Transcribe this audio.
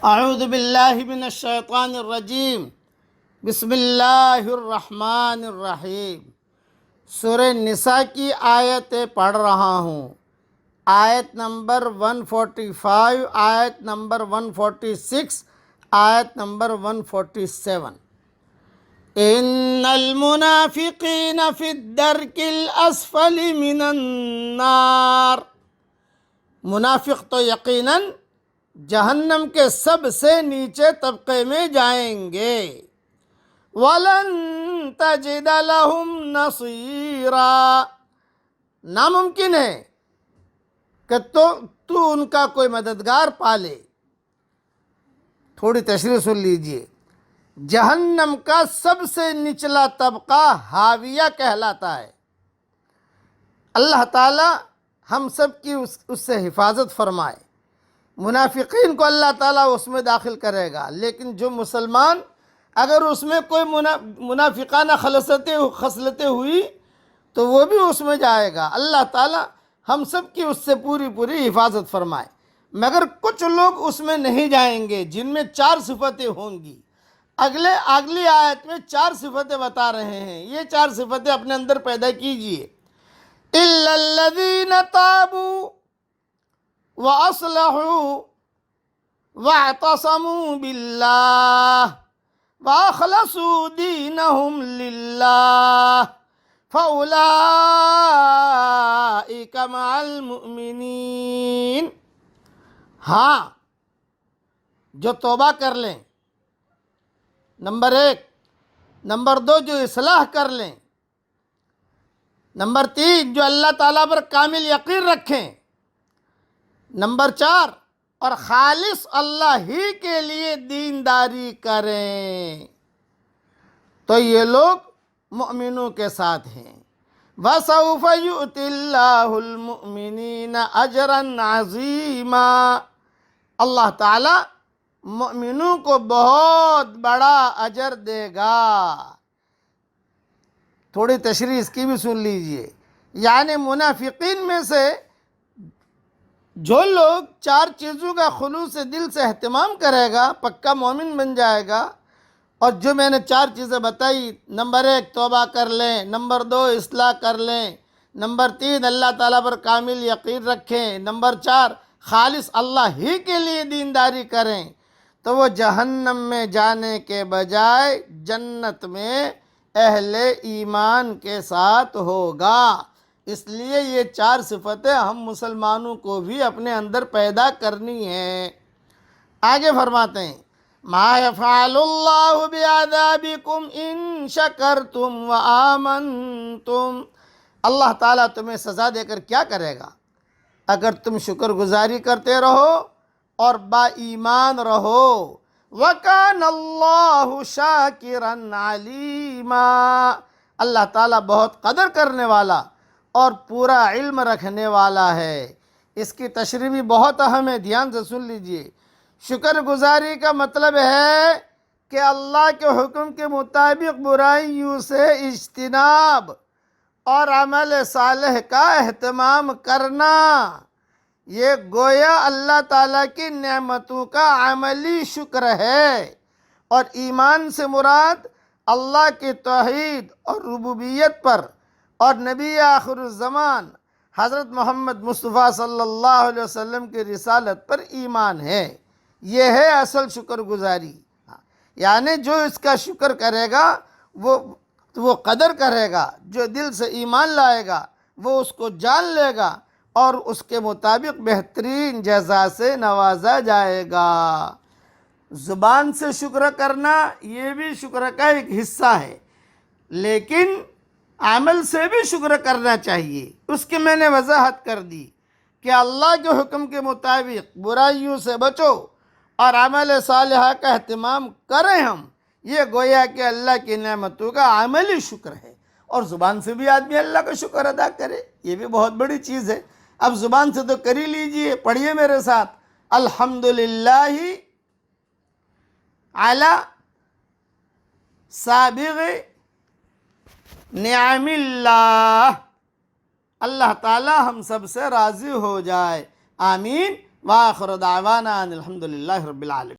اعوذ باللہ من الشیطان الرجیم بسم اللہ الرحمن الرحیم۔ سورہ نساء کی آیتیں پڑھ رہا ہوں۔ آیت نمبر 145، آیت نمبر 146، آیت نمبر 147۔ ان المنافقین فی الدرک الاسفل من النار، منافق تو یقیناً جہنم کے سب سے نیچے طبقے میں جائیں گے۔ وَلَن تَجِدَ لَهُمْ نَصِيرًا، ناممکن ہے کہ تو ان کا کوئی مددگار پالے۔ تھوڑی تشریح سن لیجئے۔ جہنم کا سب سے نچلا طبقہ حاویہ کہلاتا ہے۔ اللہ تعالی ہم سب کی اس سے حفاظت فرمائے۔ منافقین کو اللہ تعالیٰ اس میں داخل کرے گا، لیکن جو مسلمان اگر اس میں کوئی منافقانہ خصلتیں ہوئی تو وہ بھی اس میں جائے گا۔ اللہ تعالیٰ ہم سب کی اس سے پوری حفاظت فرمائے۔ مگر کچھ لوگ اس میں نہیں جائیں گے جن میں 4 صفتیں ہوں گی۔ اگلی آیت میں 4 صفتیں بتا رہے ہیں۔ یہ 4 صفتیں اپنے اندر پیدا کیجئے۔ إِلَّا الَّذِينَ تَابُوا وَأَصْلَحُوا وَاعْتَصَمُوا بِاللَّهِ وَأَخْلَصُوا دِينَهُمْ لِلَّهِ فَأُولَئِكَ مَعَ الْمُؤْمِنِينَ، ہاں جو توبہ کر لیں، نمبر 1۔ نمبر 2، جو اصلاح کر لیں۔ نمبر 3، جو اللہ تعالیٰ پر کامل یقین رکھیں۔ نمبر 4، اور خالص اللہ ہی کے لیے دینداری کریں، تو یہ لوگ مؤمنوں کے ساتھ ہیں۔ وَسَوْفَ يُؤْتِ اللَّهُ الْمُؤْمِنِينَ أَجْرًا عَظِيمًا، اللہ تعالیٰ مؤمنوں کو بہت بڑا اجر دے گا۔ تھوڑی تشریح اس کی بھی سن لیجئے۔ یعنی منافقین میں سے جو لوگ 4 چیزوں کا خلوص دل سے اہتمام کرے گا پکا مومن بن جائے گا۔ اور جو میں نے 4 چیزیں بتائی، نمبر 1 توبہ کر لیں، نمبر 2 اصلاح کر لیں، نمبر 3 اللہ تعالیٰ پر کامل یقین رکھیں، نمبر 4 خالص اللہ ہی کے لیے دینداری کریں، تو وہ جہنم میں جانے کے بجائے جنت میں اہل ایمان کے ساتھ ہوگا۔ اس لیے یہ 4 صفتیں ہم مسلمانوں کو بھی اپنے اندر پیدا کرنی ہیں۔ آگے فرماتے ہیں مَا يَفْعَلُ اللَّهُ بِعَذَابِكُمْ إِن شَكَرْتُمْ وَآمَنْتُمْ، اللہ تعالیٰ تمہیں سزا دے کر کیا کرے گا اگر تم شکر گزاری کرتے رہو اور با ایمان رہو۔ وَكَانَ اللَّهُ شَاكِرًا عَلِيمًا، اللہ تعالیٰ بہت قدر کرنے والا اور پورا علم رکھنے والا ہے۔ اس کی تشریح بھی بہت اہم ہے، دھیان سے سن لیجئے۔ شکر گزاری کا مطلب ہے کہ اللہ کے حکم کے مطابق برائیوں سے اجتناب اور عمل صالح کا اہتمام کرنا، یہ گویا اللہ تعالیٰ کی نعمتوں کا عملی شکر ہے۔ اور ایمان سے مراد اللہ کی توحید اور ربوبیت پر اور نبی آخر الزمان حضرت محمد مصطفیٰ صلی اللہ علیہ وسلم کی رسالت پر ایمان ہے۔ یہ ہے اصل شکر گزاری۔ یعنی جو اس کا شکر کرے گا وہ قدر کرے گا، جو دل سے ایمان لائے گا وہ اس کو جان لے گا اور اس کے مطابق بہترین جزا سے نوازا جائے گا۔ زبان سے شکر کرنا یہ بھی شکر کا ایک حصہ ہے، لیکن عمل سے بھی شکر کرنا چاہیے۔ اس کی میں نے وضاحت کر دی کہ اللہ کے حکم کے مطابق برائیوں سے بچو اور عمل صالحہ کا اہتمام کریں ہم، یہ گویا کہ اللہ کی نعمتوں کا عملی شکر ہے۔ اور زبان سے بھی آدمی اللہ کا شکر ادا کرے، یہ بھی بہت بڑی چیز ہے۔ اب زبان سے تو کر ہی لیجئے، پڑھیے میرے ساتھ، الحمدللہ علی سابغ نعم اللہ، اللہ تعالی ہم سب سے راضی ہو جائے، آمین۔ وآخر دعوانا ان الحمدللہ رب العالمین۔